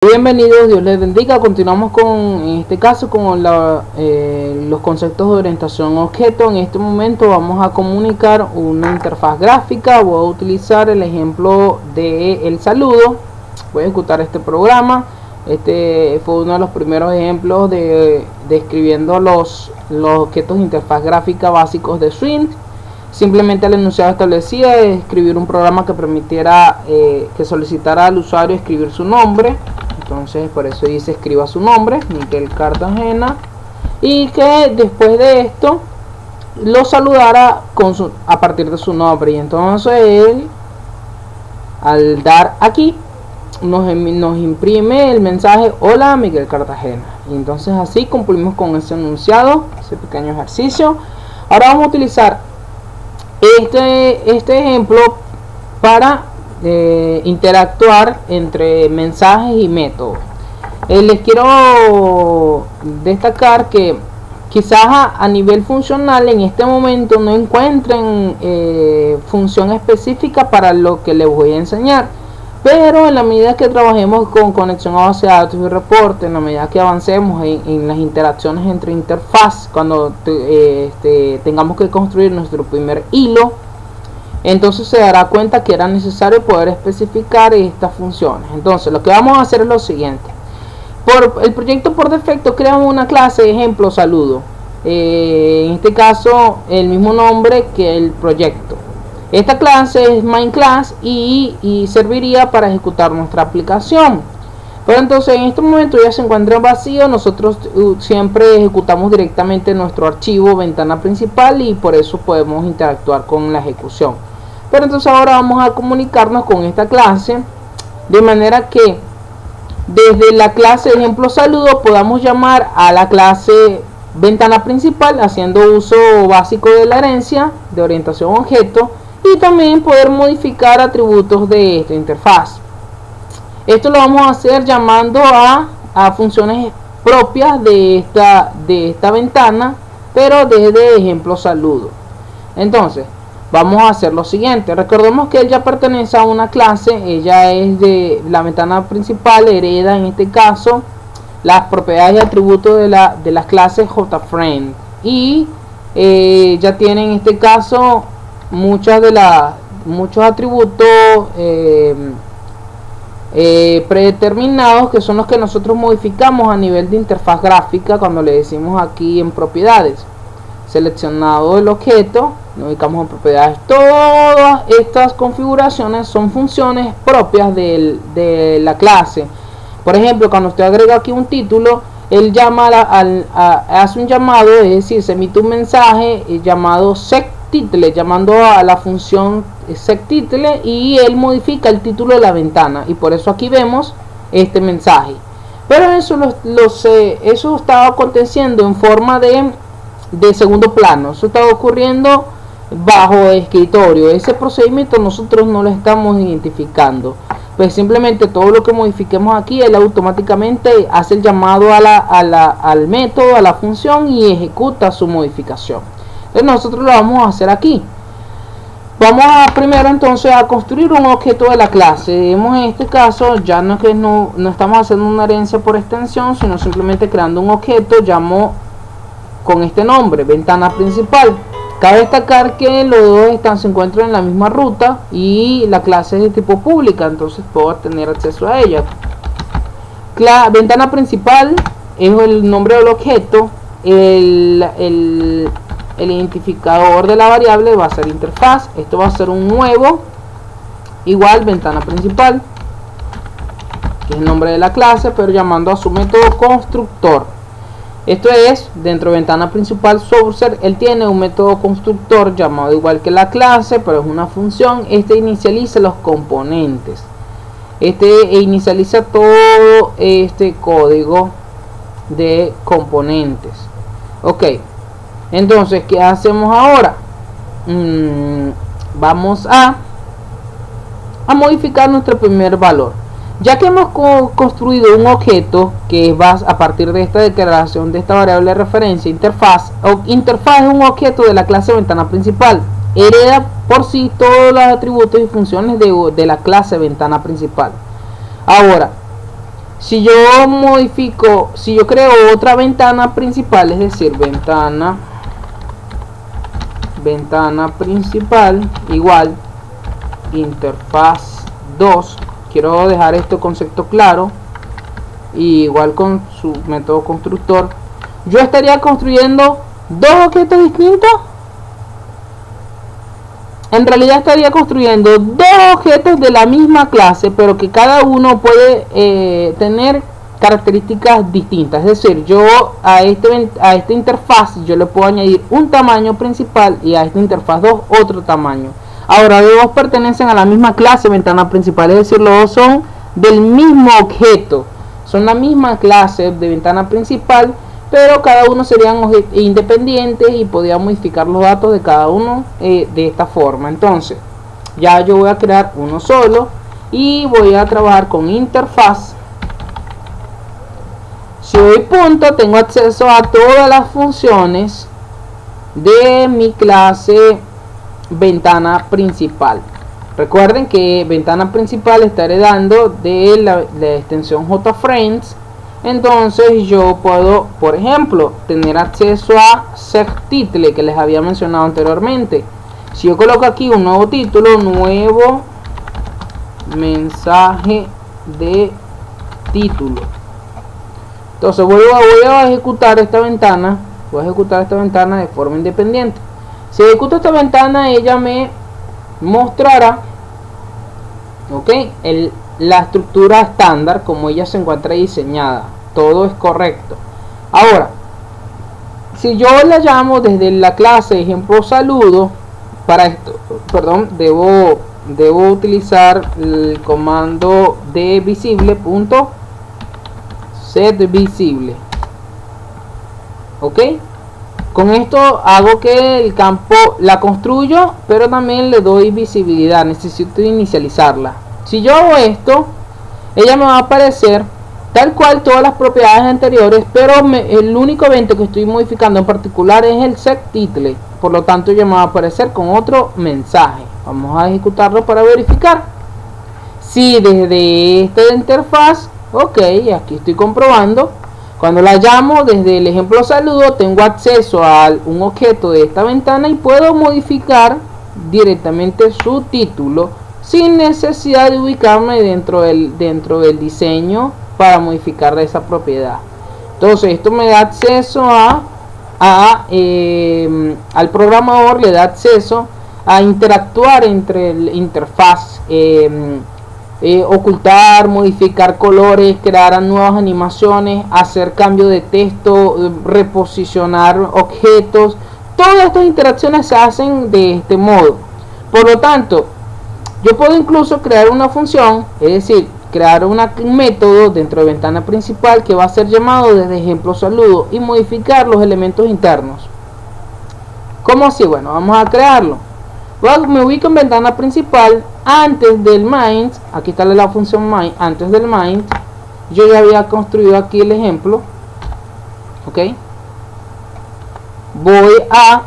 Bienvenidos, Dios les bendiga. Continuamos en este caso con los conceptos de orientación objeto. En este momento vamos a comunicar una interfaz gráfica. Voy a utilizar el ejemplo de el saludo. Voy a ejecutar este programa. Este fue uno de los primeros ejemplos de escribiendo los objetos de interfaz gráfica básicos de Swing. Simplemente el enunciado establecía escribir un programa que permitiera que solicitara al usuario escribir su nombre. Entonces por eso dice escriba su nombre, Miguel Cartagena, y que después de esto lo saludara a partir de su nombre. Y entonces él, al dar aquí, nos imprime el mensaje hola Miguel Cartagena. Y entonces así cumplimos con ese enunciado, ese pequeño ejercicio. Ahora vamos a utilizar este ejemplo para interactuar entre mensajes y métodos. Les quiero destacar que quizás a nivel funcional en este momento no encuentren función específica para lo que les voy a enseñar, pero en la medida que trabajemos con conexión a base de datos y reporte, en la medida que avancemos en las interacciones entre interfaz, cuando tengamos que construir nuestro primer hilo, entonces se dará cuenta que era necesario poder especificar estas funciones. Entonces lo que vamos a hacer es lo siguiente. Por el proyecto por defecto creamos una clase ejemplo saludo, en este caso el mismo nombre que el proyecto. Esta clase es main class y serviría para ejecutar nuestra aplicación. Pero entonces en este momento ya se encuentra vacío. Nosotros siempre ejecutamos directamente nuestro archivo ventana principal y por eso podemos interactuar con la ejecución. Pero entonces ahora vamos a comunicarnos con esta clase de manera que desde la clase ejemplo saludo podamos llamar a la clase ventana principal haciendo uso básico de la herencia de orientación objeto y también poder modificar atributos de esta interfaz. Esto lo vamos a hacer llamando a funciones propias de esta ventana, pero desde ejemplo saludo. Entonces vamos a hacer lo siguiente. Recordemos que él ya pertenece a una clase, ella es de la ventana principal, hereda en este caso las propiedades y atributos de las clases JFriend y ya tiene en este caso muchos atributos predeterminados, que son los que nosotros modificamos a nivel de interfaz gráfica cuando le decimos aquí en propiedades. Seleccionado el objeto, nos ubicamos en propiedades. Todas estas configuraciones son funciones propias de la clase. Por ejemplo, cuando usted agrega aquí un título, él llama hace un llamado, es decir, se emite un mensaje llamado setTitle, llamando a la función setTitle, y él modifica el título de la ventana, y por eso aquí vemos este mensaje. Pero eso estaba aconteciendo en forma de segundo plano, eso está ocurriendo bajo escritorio. Ese procedimiento nosotros no lo estamos identificando, pues simplemente todo lo que modifiquemos aquí él automáticamente hace el llamado al método, a la función, y ejecuta su modificación. Entonces nosotros lo vamos a hacer aquí. Vamos primero entonces a construir un objeto de la clase. En este caso ya no estamos haciendo una herencia por extensión, sino simplemente creando un objeto. Llamo con este nombre, ventana principal. Cabe destacar que los dos se encuentran en la misma ruta y la clase es de tipo pública, entonces puedo tener acceso a ella. La ventana principal es el nombre del objeto, el identificador de la variable va a ser interfaz. Esto va a ser un nuevo igual ventana principal, que es el nombre de la clase, pero llamando a su método constructor. Esto es, dentro de ventana principal Sourcer, él tiene un método constructor llamado igual que la clase, pero es una función. Este inicializa los componentes. Inicializa todo este código de componentes. Ok, entonces, ¿qué hacemos ahora? Vamos a modificar nuestro primer valor. Ya que hemos construido un objeto que va a partir de esta declaración de esta variable de referencia interfaz. Interfaz es un objeto de la clase ventana principal. Hereda por sí todos los atributos y funciones de la clase ventana principal. Ahora, Si yo modifico, si yo creo otra ventana principal, es decir, ventana principal igual interfaz 2, quiero dejar este concepto claro, y igual con su método constructor, yo estaría construyendo dos objetos distintos. En realidad estaría construyendo dos objetos de la misma clase, pero que cada uno puede tener características distintas. Es decir, yo a esta interfaz yo le puedo añadir un tamaño principal y a esta interfaz 2 otro tamaño. Ahora los dos pertenecen a la misma clase ventana principal, es decir, los dos son del mismo objeto, son la misma clase de ventana principal, pero cada uno serían independientes y podía modificar los datos de cada uno de esta forma. Entonces ya yo voy a crear uno solo y voy a trabajar con interfaz. Si doy punto, tengo acceso a todas las funciones de mi clase ventana principal. Recuerden que ventana principal está heredando de la extensión JFrames. Entonces yo puedo, por ejemplo, tener acceso a setTitle, que les había mencionado anteriormente. Si yo coloco aquí un nuevo título, nuevo mensaje de título, entonces voy a ejecutar esta ventana. Voy a ejecutar esta ventana de forma independiente. Si ejecuto esta ventana, ella me mostrará, la estructura estándar como ella se encuentra diseñada. Todo es correcto. Ahora, si yo la llamo desde la clase ejemplo saludo, para esto, debo utilizar el comando de visible punto set visible. Con esto hago que el campo la construyo, pero también le doy visibilidad. Necesito inicializarla. Si yo hago esto, ella me va a aparecer tal cual todas las propiedades anteriores, pero el único evento que estoy modificando en particular es el setTitle. Por lo tanto, ya me va a aparecer con otro mensaje. Vamos a ejecutarlo para verificar. Si desde esta interfaz, aquí estoy comprobando. Cuando la llamo desde el ejemplo saludo, tengo acceso a un objeto de esta ventana y puedo modificar directamente su título sin necesidad de ubicarme dentro del diseño para modificar esa propiedad. Entonces esto me da acceso al programador, le da acceso a interactuar entre la interfaz, ocultar, modificar colores, crear nuevas animaciones, hacer cambio de texto, reposicionar objetos. Todas estas interacciones se hacen de este modo. Por lo tanto, yo puedo incluso crear una función, es decir, crear un método dentro de ventana principal que va a ser llamado desde ejemplo saludo y modificar los elementos internos. ¿Cómo así? Bueno, vamos a crearlo. Me ubico en ventana principal, antes del main. Aquí está la función main. Antes del main yo ya había construido aquí el ejemplo. Voy a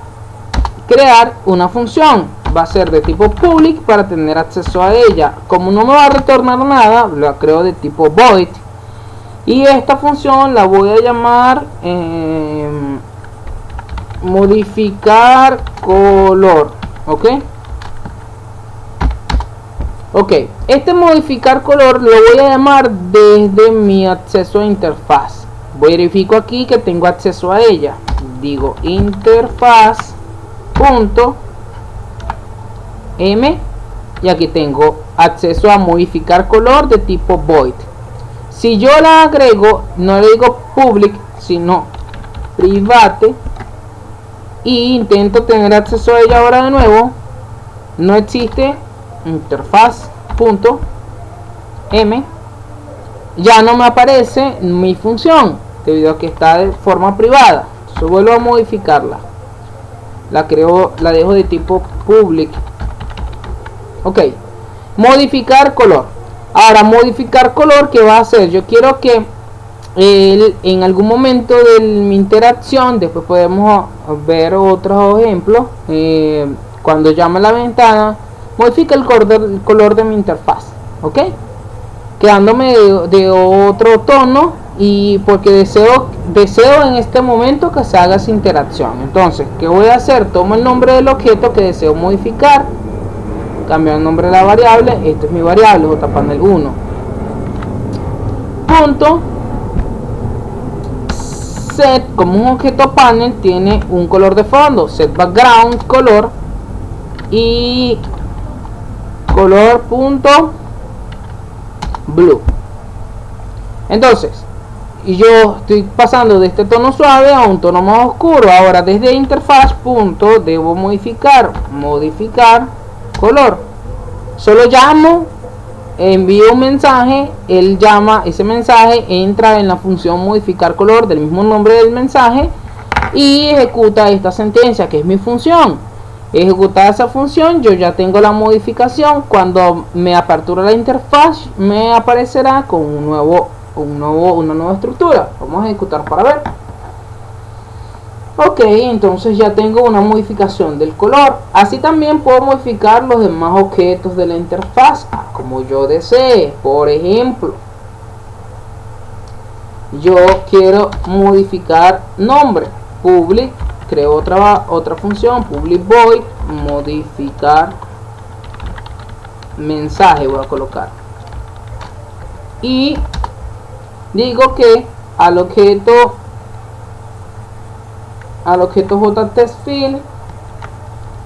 crear una función, va a ser de tipo public para tener acceso a ella. Como no me va a retornar nada, la creo de tipo void, y esta función la voy a llamar modificar color. Este modificar color lo voy a llamar desde mi acceso a interfaz. Verifico aquí que tengo acceso a ella, digo interfaz punto m y aquí tengo acceso a modificar color de tipo void. Si yo la agrego, no le digo public sino private, y intento tener acceso a ella ahora de nuevo, no existe interfaz punto m, ya no me aparece mi función debido a que está de forma privada. Entonces vuelvo a modificarla, la dejo de tipo public. Modificar color. Ahora, modificar color, ¿qué va a hacer? Yo quiero que en algún momento de mi interacción, después podemos ver otros ejemplos, cuando llame la ventana, modifica el color de mi interfaz. ¿Qué quedándome de otro tono, y porque deseo en este momento que se haga esa interacción. Entonces, ¿qué voy a hacer? Tomo el nombre del objeto que deseo modificar, cambio el nombre de la variable. Esta es mi variable JPanel 1. Punto set, como un objeto panel, tiene un color de fondo, set background color, y color punto blue. Entonces, y yo estoy pasando de este tono suave a un tono más oscuro. Ahora desde interfaz punto debo modificar color. Solo llamo, envío un mensaje, él llama ese mensaje, entra en la función modificar color del mismo nombre del mensaje y ejecuta esta sentencia, que es mi función. Ejecutada esa función, yo ya tengo la modificación. Cuando me apertura la interfaz, me aparecerá con una nueva estructura. Vamos a ejecutar para ver. Ok, entonces ya tengo una modificación del color. Así también puedo modificar los demás objetos de la interfaz como yo desee. Por ejemplo, yo quiero modificar nombre. Public, creo otra función, public void, modificar mensaje, voy a colocar. Y digo que al objeto JTextField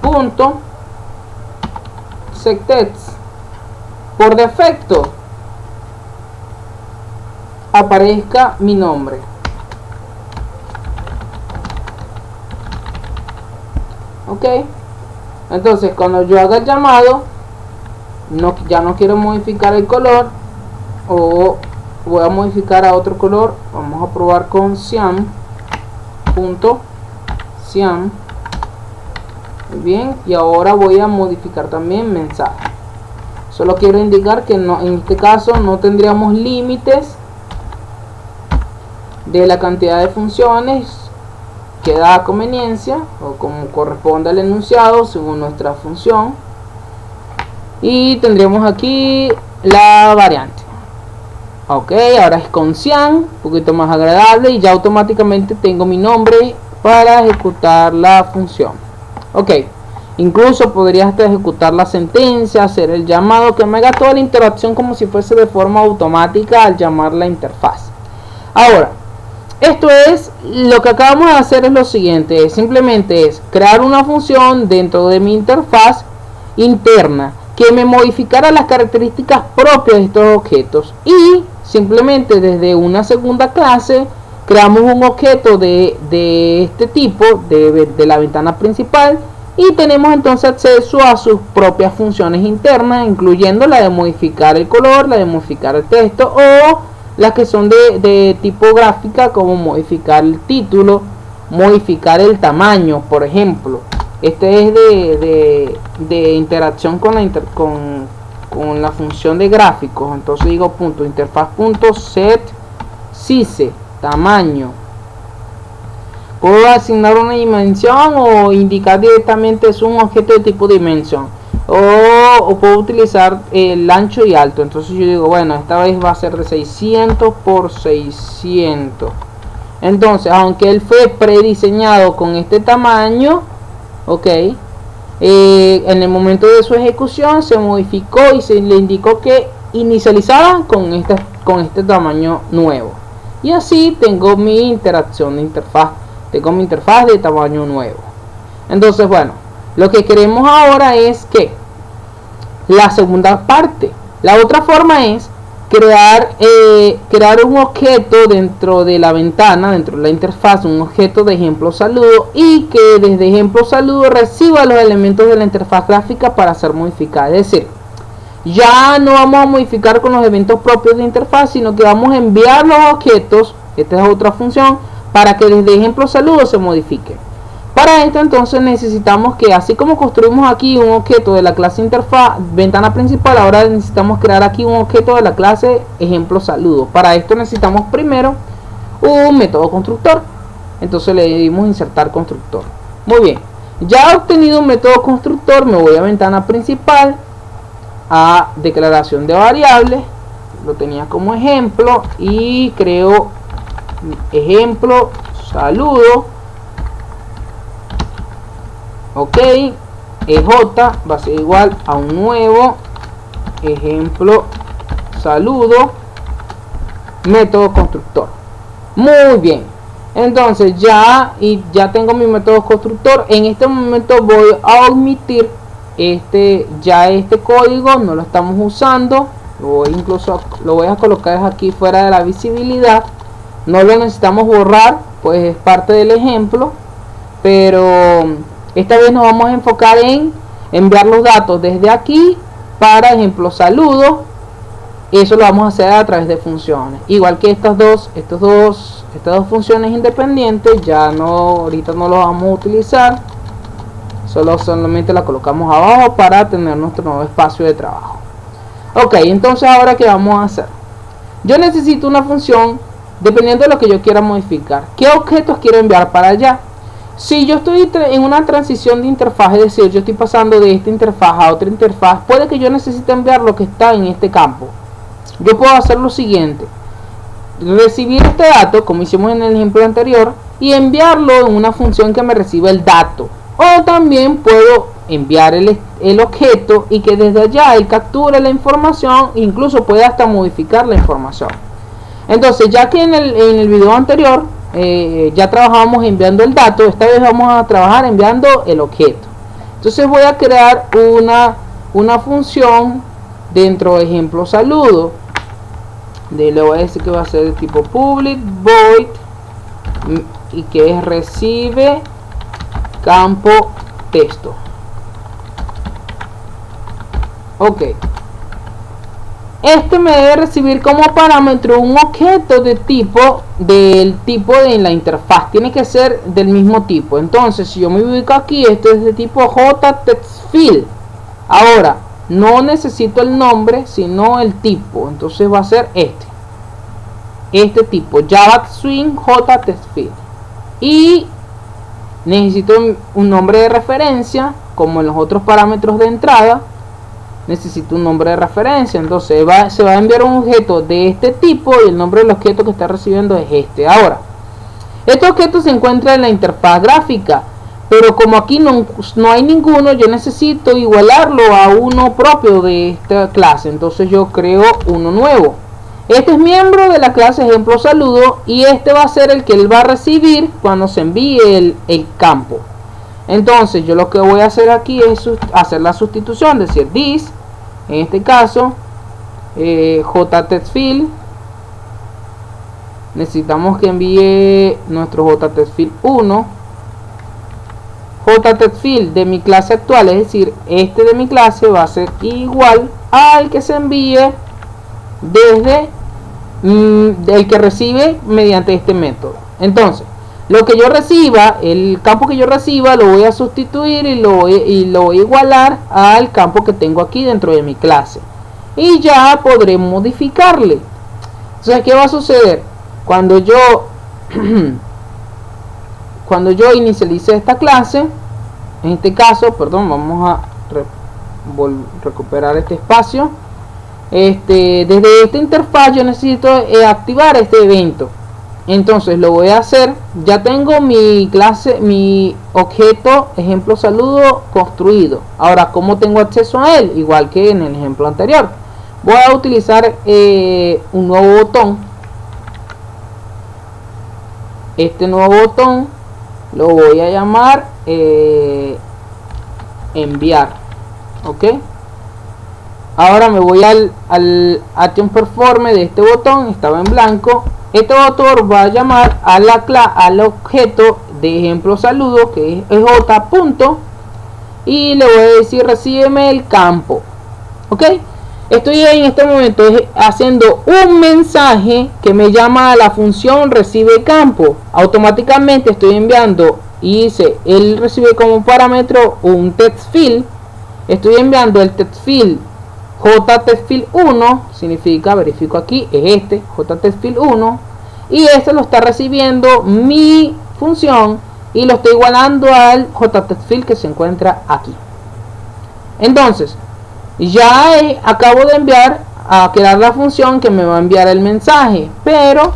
punto setText, por defecto aparezca mi nombre. Ok, entonces cuando yo haga el llamado, ya no quiero modificar el color, o voy a modificar a otro color. Vamos a probar con cyan. Muy bien, y ahora voy a modificar también mensaje. Solo quiero indicar que no, en este caso no tendríamos límites de la cantidad de funciones que da a conveniencia, o como corresponde al enunciado según nuestra función. Y tendríamos aquí la variante. Ok, ahora es con cyan, un poquito más agradable, y ya automáticamente tengo mi nombre para ejecutar la función. Ok, incluso podría hasta ejecutar la sentencia, hacer el llamado, que me haga toda la interacción como si fuese de forma automática al llamar la interfaz. Ahora, esto es lo que acabamos de hacer. Es lo siguiente, simplemente es crear una función dentro de mi interfaz interna que me modificara las características propias de estos objetos, y simplemente desde una segunda clase creamos un objeto de este tipo de la ventana principal, y tenemos entonces acceso a sus propias funciones internas, incluyendo la de modificar el color, la de modificar el texto, o las que son de tipo gráfica, como modificar el título, modificar el tamaño, por ejemplo. Este es de interacción con la función de gráficos. Entonces digo punto interfaz punto set size tamaño. Puedo asignar una dimensión o indicar directamente es un objeto de tipo dimensión, o puedo utilizar el ancho y alto. Entonces yo digo, bueno, esta vez va a ser de 600 por 600. Entonces, aunque él fue prediseñado con este tamaño, ok, en el momento de su ejecución se modificó y se le indicó que inicializara con este tamaño nuevo, y así tengo mi interacción de interfaz, tengo mi interfaz de tamaño nuevo. Entonces, bueno, lo que queremos ahora es que la segunda parte, la otra forma es crear un objeto dentro de la ventana, dentro de la interfaz, un objeto de ejemplo saludo, y que desde ejemplo saludo reciba los elementos de la interfaz gráfica para ser modificada. Es decir, ya no vamos a modificar con los eventos propios de interfaz, sino que vamos a enviar los objetos, esta es otra función, para que desde ejemplo saludo se modifique. Para esto entonces necesitamos que, así como construimos aquí un objeto de la clase interfaz ventana principal, ahora necesitamos crear aquí un objeto de la clase ejemplo saludo. Para esto necesitamos primero un método constructor. Entonces le dimos insertar constructor. Muy bien, ya he obtenido un método constructor, me voy a ventana principal, a declaración de variables, lo tenía como ejemplo y creo ejemplo saludo. Ok, EJ va a ser igual a un nuevo ejemplo saludo método constructor. Muy bien, entonces ya tengo mi método constructor. En este momento voy a omitir este código, no lo estamos usando, lo voy a colocar aquí fuera de la visibilidad. No lo necesitamos borrar, pues es parte del ejemplo, pero esta vez nos vamos a enfocar en enviar los datos desde aquí para ejemplo saludo. Eso lo vamos a hacer a través de funciones, igual que estas dos funciones independientes. Ya no, ahorita no lo vamos a utilizar, solamente la colocamos abajo para tener nuestro nuevo espacio de trabajo. Ok, entonces ahora qué vamos a hacer. Yo necesito una función dependiendo de lo que yo quiera modificar. ¿Qué objetos quiero enviar para allá? Si yo estoy en una transición de interfaz, es decir, yo estoy pasando de esta interfaz a otra interfaz, puede que yo necesite enviar lo que está en este campo. Yo puedo hacer lo siguiente: recibir este dato, como hicimos en el ejemplo anterior, y enviarlo en una función que me reciba el dato. O también puedo enviar el objeto y que desde allá él capture la información, incluso puede hasta modificar la información. Entonces, ya que en el video anterior ya trabajamos enviando el dato, esta vez vamos a trabajar enviando el objeto. Entonces voy a crear una función dentro de ejemplo saludo. Le voy a decir que va a ser de tipo public void y que es recibe campo texto. Ok, este me debe recibir como parámetro un objeto del tipo de la interfaz, tiene que ser del mismo tipo. Entonces, si yo me ubico aquí, este es de tipo JTextField. Ahora no necesito el nombre, sino el tipo. Entonces va a ser este tipo, Java Swing JTextField. Y necesito un nombre de referencia, como en los otros parámetros de entrada. Necesito un nombre de referencia. Entonces se va a enviar un objeto de este tipo y el nombre del objeto que está recibiendo es este. Ahora, este objeto se encuentra en la interfaz gráfica, pero como aquí no hay ninguno, yo necesito igualarlo a uno propio de esta clase. Entonces yo creo uno nuevo. Este es miembro de la clase ejemplo saludo y este va a ser el que él va a recibir cuando se envíe el campo. Entonces yo lo que voy a hacer aquí es hacer la sustitución, decir this, en este caso JTextField. Necesitamos que envíe nuestro JTextField 1. JTextField de mi clase actual, es decir, este de mi clase va a ser igual al que se envíe desde el que recibe mediante este método. Entonces, lo que yo reciba, el campo que yo reciba, lo voy a sustituir y lo voy a igualar al campo que tengo aquí dentro de mi clase. Y ya podré modificarle. Entonces, ¿qué va a suceder? Cuando yo inicialice esta clase, en este caso, perdón, vamos a recuperar este espacio. Desde esta interfaz yo necesito activar este evento. Entonces lo voy a hacer. Ya tengo mi clase, mi objeto ejemplo saludo construido. Ahora, ¿cómo tengo acceso a él? Igual que en el ejemplo anterior, voy a utilizar un nuevo botón. Este nuevo botón lo voy a llamar enviar. Ok, ahora me voy al action performe de este botón. Estaba en blanco. Este botón va a llamar al objeto de ejemplo saludo, que es j punto, y le voy a decir recíbeme el campo. Ok, estoy en este momento haciendo un mensaje que me llama a la función recibe campo. Automáticamente estoy enviando, y dice él recibe como parámetro un text field. Estoy enviando el text field JTextField 1, significa, verifico aquí, es este JTextField 1, y este lo está recibiendo mi función y lo estoy igualando al JTextField que se encuentra aquí. Entonces ya acabo de enviar a crear la función que me va a enviar el mensaje, pero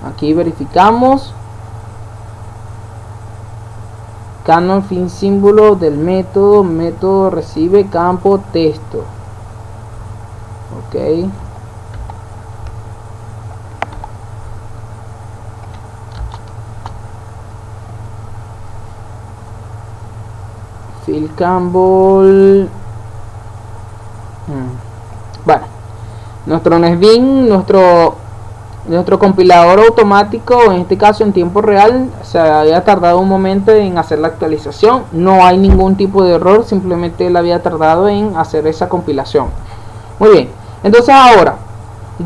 aquí verificamos canon fin símbolo del método recibe campo texto. Ok, Phil Campbell. Bueno, nuestro NetBeans, nuestro compilador automático, en este caso en tiempo real, se había tardado un momento en hacer la actualización. No hay ningún tipo de error, simplemente él había tardado en hacer esa compilación. Muy bien, entonces ahora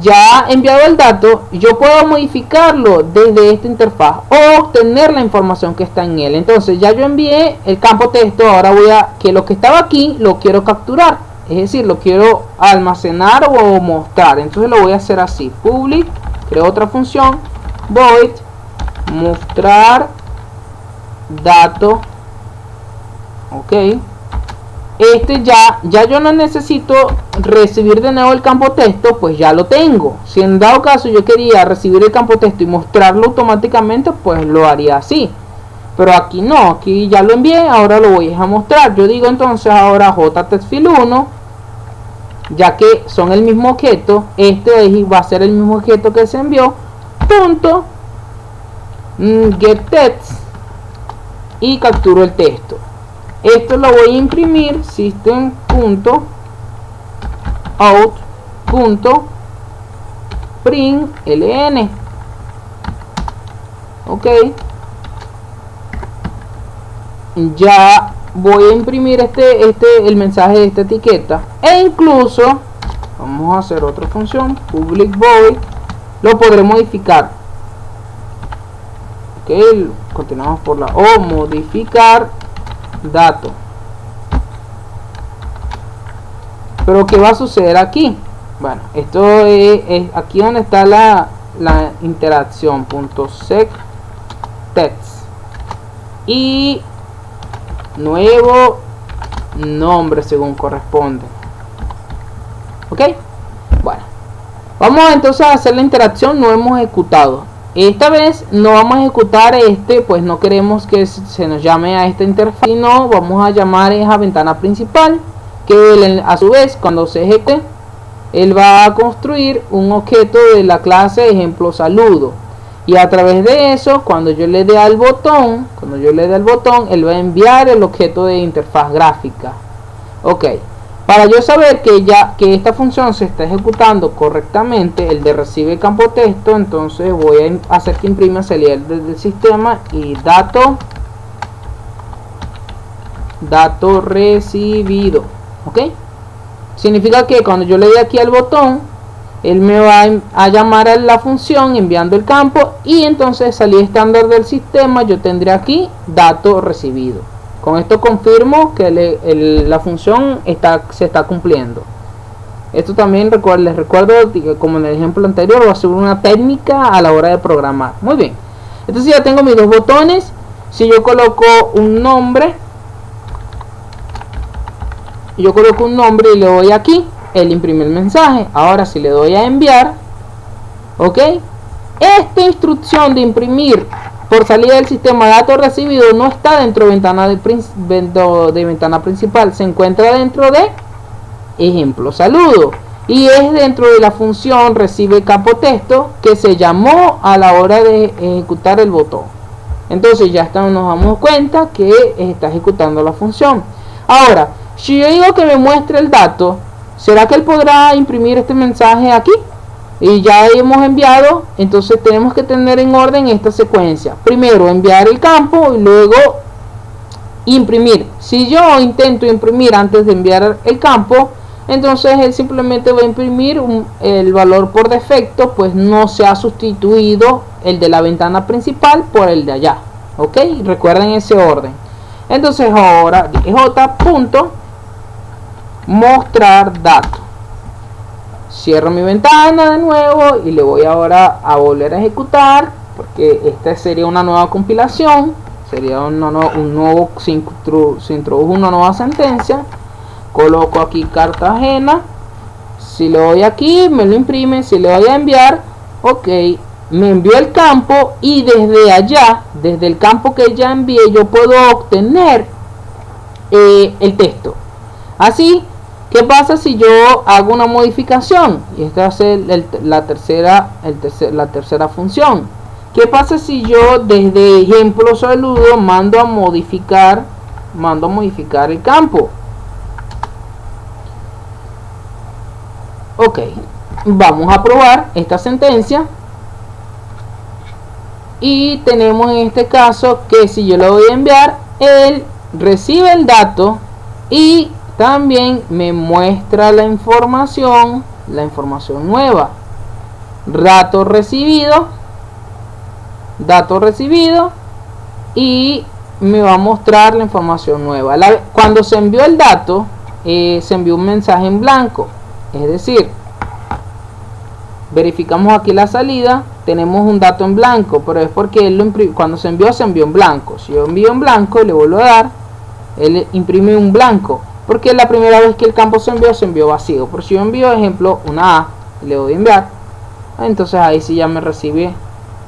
ya enviado el dato, yo puedo modificarlo desde esta interfaz o obtener la información que está en él. Entonces ya yo envié el campo texto, ahora voy a que lo que estaba aquí lo quiero capturar, es decir, lo quiero almacenar o mostrar. Entonces lo voy a hacer así: public, creo otra función, void mostrar dato. Ok, ya yo no necesito recibir de nuevo el campo texto, pues ya lo tengo. Si en dado caso yo quería recibir el campo texto y mostrarlo automáticamente, pues lo haría así. Pero aquí no, aquí ya lo envié, ahora lo voy a mostrar. Yo digo entonces ahora jtextfile1, ya que son el mismo objeto, va a ser el mismo objeto que se envió, punto getText, y capturo el texto. Esto lo voy a imprimir system.out.println. ok, ya voy a imprimir el mensaje de esta etiqueta, e incluso vamos a hacer otra función, public void, lo podré modificar. Ok, continuamos por la O, modificar dato. Pero ¿qué va a suceder aquí? Bueno, esto es aquí donde está la interacción .sec text y nuevo nombre según corresponde. Ok, bueno, vamos entonces a hacer la interacción. No hemos ejecutado. Esta vez no vamos a ejecutar pues no queremos que se nos llame a esta interfaz, sino vamos a llamar a esa ventana principal, que a su vez cuando se ejecute él va a construir un objeto de la clase ejemplo saludo, y a través de eso cuando yo le dé al botón, él va a enviar el objeto de interfaz gráfica. Ok, para yo saber que esta función se está ejecutando correctamente, el de recibe campo texto, entonces voy a hacer que imprima salida desde el sistema y dato recibido. Ok, significa que cuando yo le dé aquí al botón, él me va a llamar a la función enviando el campo, y entonces salida estándar del sistema yo tendré aquí dato recibido. Con esto confirmo que la función se está cumpliendo. Esto también les recuerdo que, como en el ejemplo anterior, va a ser una técnica a la hora de programar. Muy bien, entonces ya tengo mis dos botones. Si yo coloco un nombre, y le doy aquí, él imprime el mensaje. Ahora si le doy a enviar, ok, esta instrucción de imprimir por salida del sistema dato recibido no está dentro de ventana principal, se encuentra dentro de ejemplo saludo, y es dentro de la función recibe campo texto que se llamó a la hora de ejecutar el botón. Entonces ya nos damos cuenta que está ejecutando la función. Ahora, si yo digo que me muestre el dato, ¿será que él podrá imprimir este mensaje aquí? Y ya hemos enviado, entonces tenemos que tener en orden esta secuencia. Primero enviar el campo y luego imprimir. Si yo intento imprimir antes de enviar el campo, entonces él simplemente va a imprimir el valor por defecto, pues no se ha sustituido el de la ventana principal por el de allá. Ok, recuerden ese orden. Entonces ahora j.mostrar dato. Cierro mi ventana de nuevo y le voy ahora a volver a ejecutar, porque esta sería una nueva compilación, sería se introdujo una nueva sentencia. Coloco aquí Cartagena Si le doy aquí, me lo imprime. Si le doy a enviar, ok, me envió el campo, y desde allá, desde el campo que ya envié, yo puedo obtener el texto. Así, ¿qué pasa si yo hago una modificación? Y esta va a ser la tercera función. ¿Qué pasa si yo desde ejemplo saludo mando a modificar el campo? Ok, vamos a probar esta sentencia. Y tenemos en este caso que si yo le voy a enviar, él recibe el dato y también me muestra la información nueva. Dato recibido, y me va a mostrar la información nueva. Cuando se envió el dato, se envió un mensaje en blanco. Es decir, verificamos aquí la salida, tenemos un dato en blanco, pero es porque él cuando se envió en blanco. Si yo envío en blanco y le vuelvo a dar, él imprime un blanco, porque la primera vez que el campo se envió vacío. Por si yo envío, ejemplo, una A y le doy a enviar, entonces ahí sí ya me recibe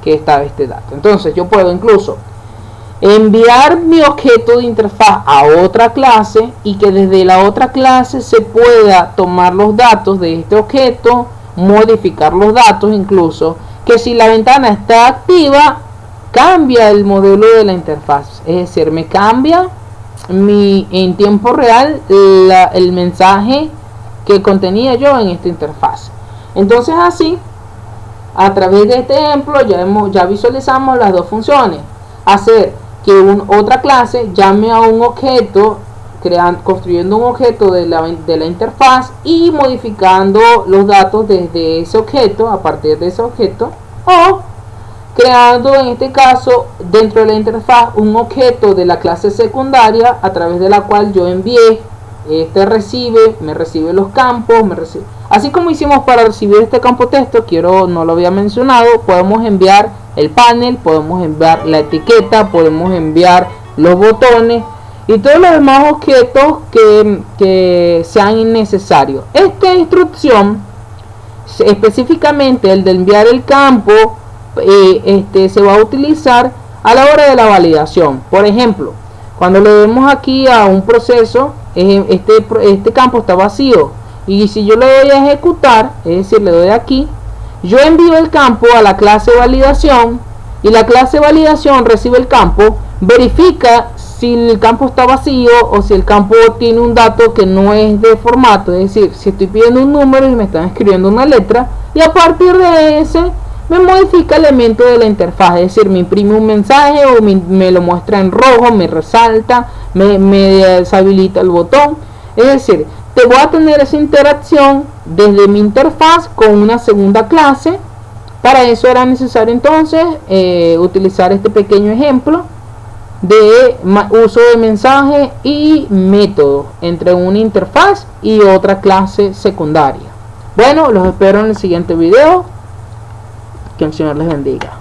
que está este dato. Entonces yo puedo incluso enviar mi objeto de interfaz a otra clase, y que desde la otra clase se pueda tomar los datos de este objeto, modificar los datos, incluso que si la ventana está activa, cambia el modelo de la interfaz. Es decir, me cambia en tiempo real el mensaje que contenía yo en esta interfaz. Entonces así, a través de este ejemplo, ya visualizamos las dos funciones. Hacer que otra clase llame a un objeto, construyendo un objeto de la interfaz y modificando los datos desde ese objeto, a partir de ese objeto, o creando en este caso dentro de la interfaz un objeto de la clase secundaria, a través de la cual yo envié, me recibe los campos, así como hicimos para recibir este campo texto. No lo había mencionado, podemos enviar el panel, podemos enviar la etiqueta, podemos enviar los botones y todos los demás objetos que sean necesarios. Esta instrucción, específicamente el de enviar el campo, se va a utilizar a la hora de la validación. Por ejemplo, cuando le demos aquí a un proceso, este campo está vacío, y si yo le doy a ejecutar, es decir, le doy aquí, yo envío el campo a la clase validación, y la clase validación recibe el campo, verifica si el campo está vacío o si el campo tiene un dato que no es de formato. Es decir, si estoy pidiendo un número y me están escribiendo una letra, y a partir de ese me modifica el elemento de la interfaz. Es decir, me imprime un mensaje, o me lo muestra en rojo, me resalta, me deshabilita el botón. Es decir, te voy a tener esa interacción desde mi interfaz con una segunda clase. Para eso era necesario entonces utilizar este pequeño ejemplo de uso de mensaje y método entre una interfaz y otra clase secundaria. Bueno, los espero en el siguiente video. Que el Señor les bendiga.